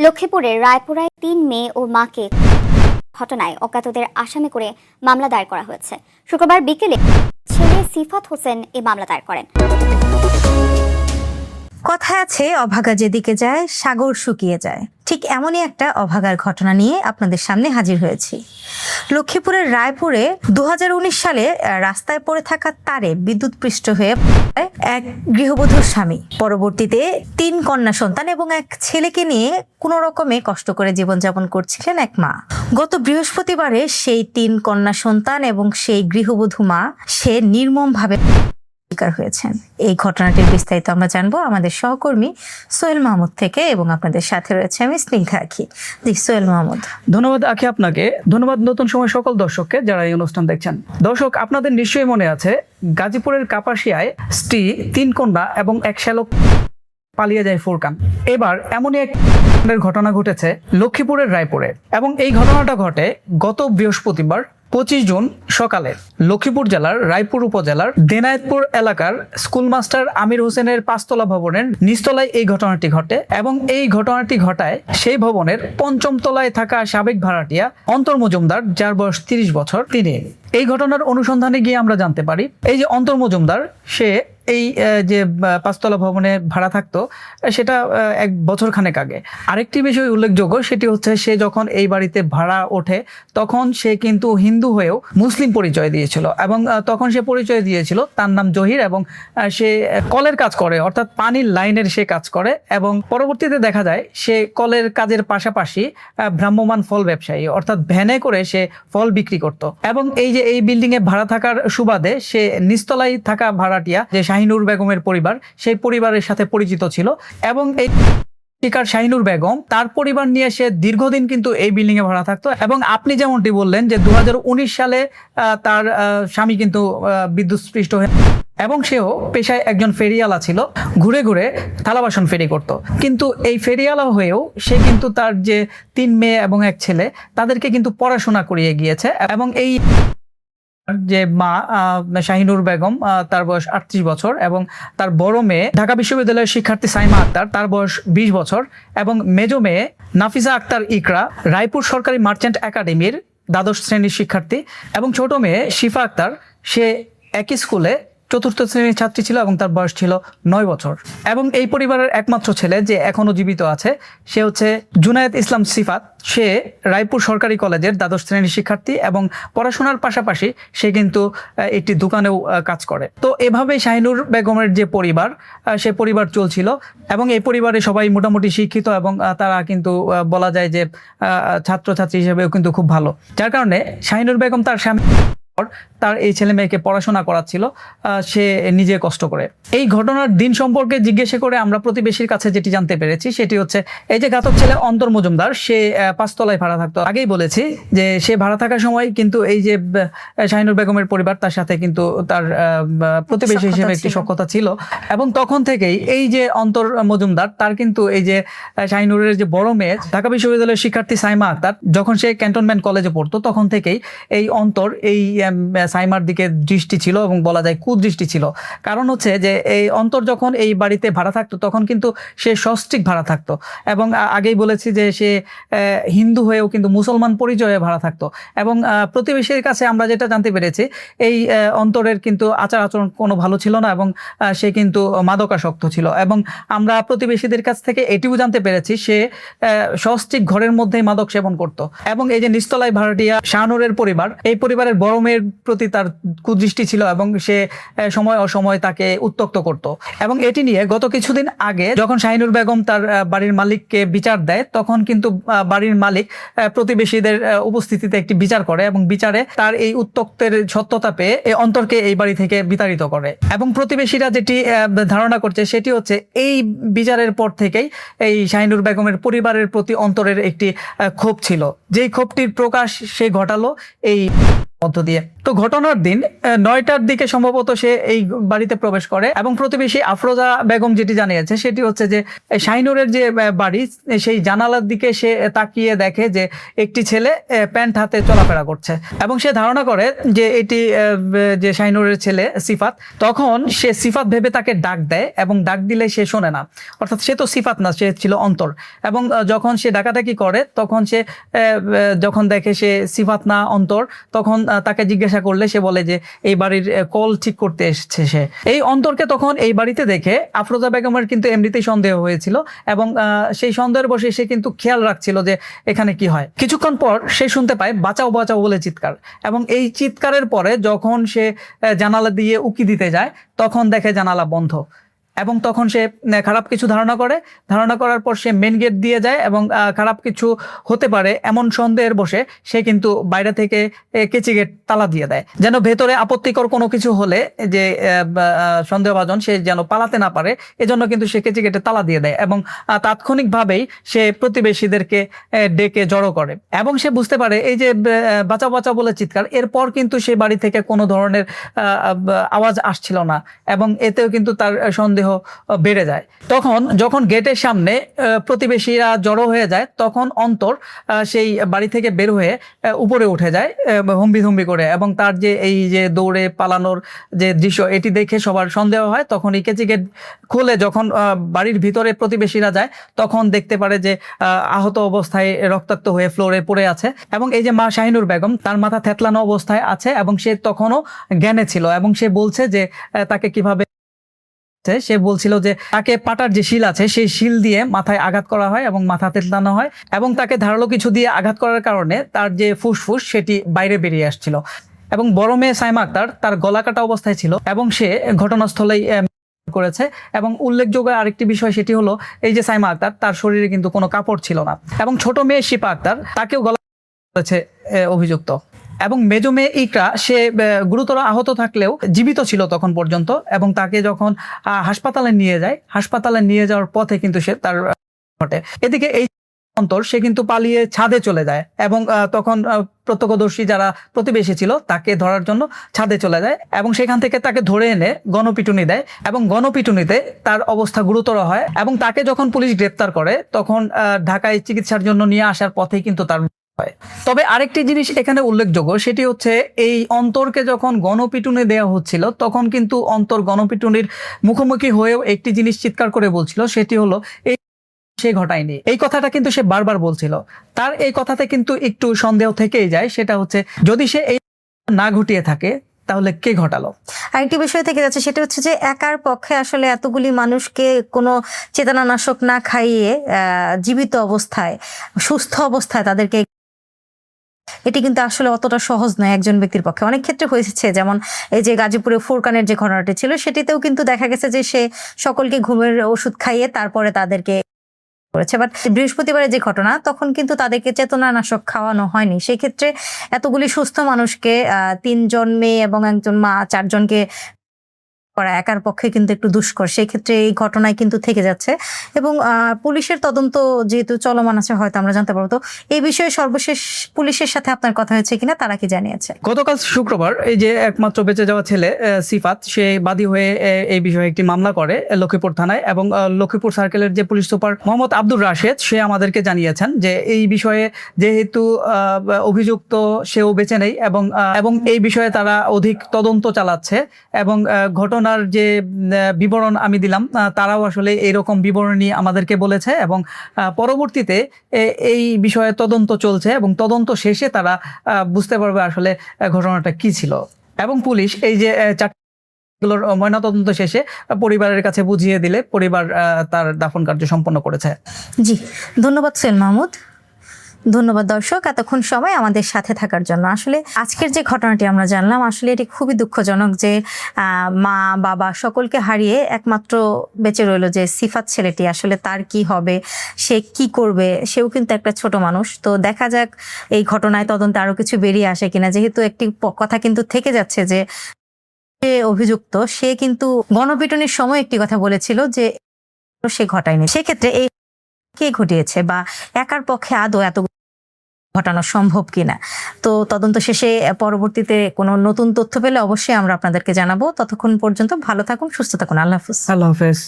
লক্ষ্মীপুরের রায়পুরায় ৩ মেয়ে ও মাকে ঘটনায় অজ্ঞাতদের আসামি করে মামলা দায়ের করা হয়েছে। শুক্রবার বিকেলে ছেলে সিফাত হোসেন এই মামলা দায়ের করেন। কথায় আছে অভাগা যেদিকে যায় সাগর শুকিয়ে যায়, ঠিক এমনই একটা অভাগার ঘটনা নিয়ে আপনাদের সামনে হাজির হয়েছি। লক্ষ্মীপুরের রায়পুরে 2019 সালে রাস্তায় পড়ে থাকা তারে বিদ্যুৎপৃষ্ট হয়ে এক গৃহবধূর স্বামী, পরবর্তীতে 3 কন্যা সন্তান এবং এক ছেলেকে নিয়ে কোনো রকমে কষ্ট করে জীবনযাপন করছিলেন এক মা। গত বৃহস্পতিবারে সেই 3 কন্যা সন্তান এবং সেই গৃহবধূ মা সে নির্মমভাবে শিকার হয়েছেন। এই ঘটনাটির বিস্তারিত আমরা জানবো আমাদের সহকর্মী সোহেল মাহমুদ থেকে, এবং আপনাদের সাথে রয়েছে আমি স্নিগ্ধা আখি। জি সোহেল মাহমুদ। ধন্যবাদ আখি আপনাকে, ধন্যবাদ নতুন সময় সকল দর্শককে যারা এই অনুষ্ঠান দেখছেন। দর্শক, আপনাদের নিশ্চয়ই মনে আছে গাজীপুরের কাপাসিয়ায় স্ত্রী 3 কন্যা এবং এক শ্যালক পালিয়ে যায় ফুরকান। এবার এমনই এক ঘটনা ঘটেছে লক্ষ্মীপুরের রায়পুরে, এবং এই ঘটনাটা ঘটে গত বৃহস্পতিবার 25 জুন সকালে লক্ষ্মীপুর জেলার রায়পুর উপজেলার দেনায়েতপুর এলাকার স্কুল মাস্টার আমির হোসেনের 5তলা ভবনের নিচতলায় এই ঘটনাটি ঘটে, এবং এই ঘটনাটি ঘটায় সেই ভবনের 5ম তলায় থাকা সাবেক ভাড়াটিয়া অন্তর মজুমদার, যার বয়স 30 বছর। তিনি এই ঘটনার অনুসন্ধানে গিয়ে আমরা জানতে পারি এই যে অন্তর মজুমদার সে এই যে 5তলা ভবনে ভাড়া থাকতো সেটা 1 বছর খানেক আগে। আরেকটি বিষয় উল্লেখযোগ্য, সেটি হচ্ছে সে যখন এই বাড়িতে ভাড়া ওঠে তখন সে কিন্তু হিন্দু হয়েও মুসলিম পরিচয় দিয়েছিল, এবং তখন সে পরিচয় দিয়েছিল তার নাম জহির, এবং সে কলের কাজ করে, অর্থাৎ পানির লাইনের সে কাজ করে, এবং পরবর্তীতে দেখা যায় সে কলের কাজের পাশাপাশি ভ্রাম্যমান ফল ব্যবসায়ী, অর্থাৎ ভ্যানে করে সে ফল বিক্রি করত। এবং এই যে এই বিল্ডিং এ ভাড়া থাকার সুবাদে সে নিচতলায় থাকা ভাড়াটিয়া যে শাহিনুর বেগমের পরিবার, সেই পরিবারের সাথে পরিচিত ছিল, এবং এই শিকার শাহিনুর বেগম তার পরিবার নিয়ে সে দীর্ঘদিন কিন্তু এই বিল্ডিং এ ভাড়া থাকতো। এবং আপনি যেমনটি বললেন যে 2019 সালে তার স্বামী কিন্তু বিদ্যুৎস্পৃষ্ট হয়ে, এবং সেও পেশায় একজন ফেরিওয়ালা ছিল, ঘুরে ঘুরে থালা বাসন ফেরি করত। কিন্তু এই ফেরিওয়ালা হয়েও সে কিন্তু তার যে 3 মেয়ে এবং এক ছেলে তাদেরকে কিন্তু পড়াশোনা করিয়ে গিয়েছে। এবং এই যে মা শাহিনুর বেগম, তার বয়স 38 বছর, এবং তার বড় মেয়ে ঢাকা বিশ্ববিদ্যালয়ের শিক্ষার্থী সাইমা আক্তার, তার বয়স 20 বছর, এবং মেজো মেয়ে নাফিসা আক্তার ইকরা রায়পুর সরকারি মার্চেন্ট একাডেমির দ্বাদশ শ্রেণীর শিক্ষার্থী, এবং ছোট মেয়ে শিফা আক্তার সে একই স্কুলে 4র্থ শ্রেণীর ছাত্রী ছিল, এবং তার বয়স ছিল 9 বছর। এবং এই পরিবারের একমাত্র ছেলে যে এখনো জীবিত আছে সে হচ্ছে জুনায়েদ ইসলাম সিফাত। সে রায়পুর সরকারি কলেজের দ্বাদশ শ্রেণীর শিক্ষার্থী, এবং পড়াশোনার পাশাপাশি সে কিন্তু একটি দোকানেও কাজ করে। তো এভাবে শাহিনুর বেগমের যে পরিবার, সে পরিবার চলছিল, এবং এই পরিবারে সবাই মোটামুটি শিক্ষিত, এবং তারা কিন্তু বলা যায় যে ছাত্রছাত্রী হিসেবেও কিন্তু খুব ভালো, যার কারণে শাহিনুর বেগম তার স্বামী তার এই ছেলে মেয়েকে পড়াশোনা করাচ্ছিল সে নিজে কষ্ট করে। এই ঘটনার দিন সম্পর্কে জিজ্ঞেস করে আমরা প্রতিবেশীর কাছে যেটি জানতে পেরেছি সেটি হচ্ছে এই যে ঘাতক ছেলে অন্তর মজুমদার সে 5তলায় ভাড়া থাকতো। আগেই বলেছি যে সে ভাড়া থাকার সময় কিন্তু এই যে শাহিনুর বেগমের পরিবার তার সাথে কিন্তু তার প্রতিবেশী হিসেবে একটি সখ্যতা ছিল, এবং তখন থেকেই এই যে অন্তর মজুমদার তার কিন্তু এই যে শাহিনুরের যে বড় মেয়ে ঢাকা বিশ্ববিদ্যালয়ের শিক্ষার্থী সাইমা আক্তার, যখন সে ক্যান্টনমেন্ট কলেজে পড়তো তখন থেকেই এই অন্তর এই সাইমার দিকে দৃষ্টি ছিল, এবং বলা যায় কুদৃষ্টি ছিল। কারণ হচ্ছে যে এই অন্তর যখন এই বাড়িতে ভাড়া থাকতো তখন কিন্তু সে সস্ত্রীক ভাড়া থাকতো, এবং আগেই বলেছি যে সে হিন্দু হয়েও কিন্তু মুসলমান পরিচয়ে ভাড়া থাকতো। এবং প্রতিবেশীর কাছে আমরা যেটা জানতে পেরেছি এই অন্তরের কিন্তু আচার আচরণ কোনো ভালো ছিল না, এবং সে কিন্তু মাদকাসক্ত ছিল। এবং আমরা প্রতিবেশীদের কাছ থেকে এটিও জানতে পেরেছি সে সস্ত্রীক ঘরের মধ্যেই মাদক সেবন করত। এবং এই যে নিচতলায় ভাড়াটিয়া শাহনুরের পরিবার, এই পরিবারের বড় মেয়ের প্রতি তার কুদৃষ্টি ছিল, এবং সে সময় অসময় তাকে উত্ত্যক্ত করত। এবং এটি নিয়ে গত কিছুদিন আগে যখন শাহিনুর বেগম তার বাড়ির মালিককে বিচার দেয় তখন কিন্তু বাড়ির মালিক প্রতিবেশীদের উপস্থিতিতে একটি বিচার করে, এবং বিচারে তার এই উত্ত্যক্তের সত্যতা পেয়ে এই অন্তরকে এই বাড়ি থেকে বিতাড়িত করে। এবং প্রতিবেশীরা যেটি ধারণা করছে সেটি হচ্ছে এই বিচারের পর থেকেই এই শাহিনুর বেগমের পরিবারের প্রতি অন্তরের একটি ক্ষোভ ছিল, যেই ক্ষোভটির প্রকাশ সে ঘটালো এই মধ্য দিয়ে। তো ঘটনার দিন 9টার দিকে সম্ভবত সে এই বাড়িতে প্রবেশ করে এবং প্রতিবেশী আফরোজা বেগম যেটি জানিয়েছে সেটি হচ্ছে যে শাহিনুরের যে বাড়ি সেই জানালার দিকে সে তাকিয়ে দেখে যে একটি ছেলে প্যান্ট হাতে চলাফেরা করছে এবং সে ধারণা করে যে এটি যে শাহিনুরের ছেলে সিফাত। তখন সে সিফাত ভেবে তাকে ডাক দেয় এবং ডাক দিলে সে শোনে না, অর্থাৎ সে তো সিফাত না, সে ছিল অন্তর। এবং যখন সে ডাকাডাকি করে তখন সে যখন দেখে সে সিফাত না অন্তর, তখন তাকে জিজ্ঞাসা করলে সে বলে যে এই বাড়ির কল ঠিক করতে এসেছে সে। এই অন্তরকে তখন এই বাড়িতে দেখে আফরোজা বেগমের কিন্তু এমনিতেই সন্দেহ হয়েছিল এবং সেই সন্দেহের বসে সে কিন্তু খেয়াল রাখছিল যে এখানে কি হয়। কিছুক্ষণ পর সে শুনতে পায় বাঁচাও বাঁচাও বলে চিৎকার, এবং এই চিৎকারের পরে যখন সে জানালা দিয়ে উকি দিতে যায় তখন দেখে জানালা বন্ধ এবং তখন সে খারাপ কিছু ধারণা করার পর সে মেন গেট দিয়ে যায় এবং খারাপ কিছু হতে পারে এমন সন্দেহের বসে সে কিন্তু বাইরে থেকে কেচি গেট তালা দিয়ে দেয়, যেন ভেতরে আপত্তিকর কোনো কিছু হলে যে সন্দেহভাজন সে যেন পালাতে না পারে, এজন্য কিন্তু সে কেচি গেটে তালা দিয়ে দেয় এবং তাৎক্ষণিকভাবেই সে প্রতিবেশীদেরকে ডেকে জড়ো করে এবং সে বুঝতে পারে এই যে বাঁচাও বাঁচাও বলে চিৎকার, এরপর কিন্তু সে বাড়ি থেকে কোনো ধরনের আওয়াজ আসছিল না এবং এতেও কিন্তু তার সন্দেহ বেড়ে যায়। তখন যখন গেটের সামনে প্রতিবেশীরা জড়ো হয়ে যায় তখন অন্তর সেই বাড়ি থেকে বের হয়ে উপরে উঠে যায় হম্বি করে, এবং তার যে এই যে দৌড়ে পালানোর যে দৃশ্য এটি দেখে সবার সন্দেহ হয়। তখন এই কেচি গেট খুলে যখন বাড়ির ভিতরে প্রতিবেশীরা যায় তখন দেখতে পারে যে আহত অবস্থায় রক্তাক্ত হয়ে ফ্লোরে পড়ে আছে এবং এই যে মা শাহিনুর বেগম তার মাথা থেতলানো অবস্থায় আছে এবং সে তখনও জ্ঞানে ছিল এবং সে বলছে যে তাকে কিভাবে, সে বলছিল যে তাকে পাটার যে শিল আছে সেই শিল দিয়ে মাথায় আঘাত করা হয় এবং মাথা তেতলানো হয় এবং তাকে ধারালো কিছু দিয়ে আঘাত করার কারণে তার যে ফুসফুস সেটি বাইরে বেরিয়ে আসছিল এবং বড় মেয়ে সাইমা আক্তার তার গলা কাটা অবস্থায় ছিল এবং সে ঘটনাস্থলেই করেছে। এবং উল্লেখযোগ্য আরেকটি বিষয় সেটি হলো এই যে সাইমা আক্তার তার শরীরে কিন্তু কোনো কাপড় ছিল না এবং ছোট মেয়ে শিপা আক্তার তাকেও গলা করেছে অভিযুক্ত এবং মেজো মেয়ে ইকরা সে গুরুতর আহত থাকলেও জীবিত ছিল তখন পর্যন্ত এবং তাকে যখন হাসপাতালে নিয়ে যাওয়ার পথে কিন্তু সে তার ঘটে। এদিকে এই অন্তর সে কিন্তু পালিয়ে ছাদে চলে যায় এবং তখন প্রত্যক্ষদর্শী যারা প্রতিবেশী ছিল তাকে ধরার জন্য ছাদে চলে যায় এবং সেখান থেকে তাকে ধরে এনে গণপিটুনি দেয় এবং গণপিটুনিতে তার অবস্থা গুরুতর হয় এবং তাকে যখন পুলিশ গ্রেপ্তার করে তখন ঢাকায় চিকিৎসার জন্য নিয়ে আসার পথেই কিন্তু তার। তবে আরেকটি জিনিস এখানে উল্লেখযোগ্য সেটি হচ্ছে এই অন্তরকে যখন গণপিটুনি দেওয়া হচ্ছিল তখন কিন্তু অন্তর গণপিটুনির মুখোমুখি হয়েও একটি জিনিস চিৎকার করে বলছিল, সেটি হলো এই সে ঘটায়নি। এই কথাটা কিন্তু সে বারবার বলছিল। তার এই কথাতে কিন্তু একটু সন্দেহ থেকেই যায়, সেটা হচ্ছে যদি সে এই না ঘটিয়ে থাকে তাহলে কে ঘটালো। আরেকটি বিষয় থেকে যাচ্ছে সেটা হচ্ছে যে একার পক্ষে আসলে এতগুলি মানুষকে কোনো চেতনানাশক না খাইয়ে জীবিত অবস্থায় সুস্থ অবস্থায় তাদেরকে, এটি কিন্তু আসলে অতটা সহজ নয় একজন ব্যক্তির পক্ষে। অনেক ক্ষেত্রে হয়েছে, যেমন এই যে গাজীপুরে ফুরকানের যে ঘটনাটি ছিল সেটিতেও কিন্তু দেখা গেছে যে সে সকলকে ঘুমের ওষুধ খাইয়ে তারপরে তাদেরকে করেছে। বাট বৃহস্পতিবারের যে ঘটনা তখন কিন্তু তাদেরকে চেতনানাশক খাওয়ানো হয়নি। সেই ক্ষেত্রে এতগুলি সুস্থ মানুষকে 3জন মেয়ে এবং একজন মা 4জনকে করা একার পক্ষে কিন্তু একটু দুষ্কর। সেই ক্ষেত্রে এই ঘটনায় কিন্তু থেকে যাচ্ছে এবং পুলিশের তদন্ত যেহেতু চলমান আছে হয়তো আমরা জানতে পারবো। তো এই বিষয়ে সর্বশেষ পুলিশের সাথে আপনার কথা হয়েছে কিনা, তারা কি জানিয়েছে? গতকাল শুক্রবার এই যে একমাত্র বেঁচে যাওয়া ছেলে সিফাত সে বাদী হয়ে এই বিষয়ে একটি মামলা করে লক্ষ্মীপুর থানায় এবং লক্ষ্মীপুর সার্কেলের যে পুলিশ সুপার মোহাম্মদ আব্দুর রাশেদ সে আমাদেরকে জানিয়েছেন যে এই বিষয়ে যেহেতু অভিযুক্ত সেও বেঁচে নেই এবং এই বিষয়ে তারা অধিক তদন্ত চালাচ্ছে এবং ঘটনার যে বিবরণ আমি দিলাম তারাও আসলে এরকম বিবরণী আমাদেরকে বলেছে এবং পরবর্তীতে এই বিষয়ে তদন্ত চলছে এবং তদন্ত শেষে তারা বুঝতে পারবে আসলে ঘটনাটা কি ছিল এবং পুলিশ এই যে চারগুলোর ময়নাতদন্ত শেষে পরিবারের কাছে বুঝিয়ে দিলে পরিবার তার দাফন কার্য সম্পন্ন করেছে। জি, ধন্যবাদ সোহেল মাহমুদ। ধন্যবাদ দর্শক এতক্ষণ সময় আমাদের সাথে থাকার জন্য। আসলে আজকের যে ঘটনাটি আমরা জানলাম আসলে এটি খুবই দুঃখজনক যে মা বাবা সকলকে হারিয়ে একমাত্র বেঁচে রইল যে সিফাত ছেলেটি, আসলে তার কি হবে, সে কি করবে, সেও কিন্তু একটা ছোট মানুষ। তো দেখা যাক এই ঘটনায় তদন্তে আরো কিছু বেরিয়ে আসে কিনা, যেহেতু একটি কথা কিন্তু থেকে যাচ্ছে যে অভিযুক্ত সে কিন্তু গণপিটুনির সময় একটি কথা বলেছিল যে সে ঘটায়নি। সেক্ষেত্রে এই কে ঘটিয়েছে বা একার পক্ষে আদৌ এত ঘটানো সম্ভব কিনা। তো তদন্ত শেষে পরবর্তীতে কোনো নতুন তথ্য পেলে অবশ্যই আমরা আপনাদেরকে জানাবো। ততক্ষণ পর্যন্ত ভালো থাকুন, সুস্থ থাকুন। আল্লাহ হাফিজ। আল্লাহ হাফেজ।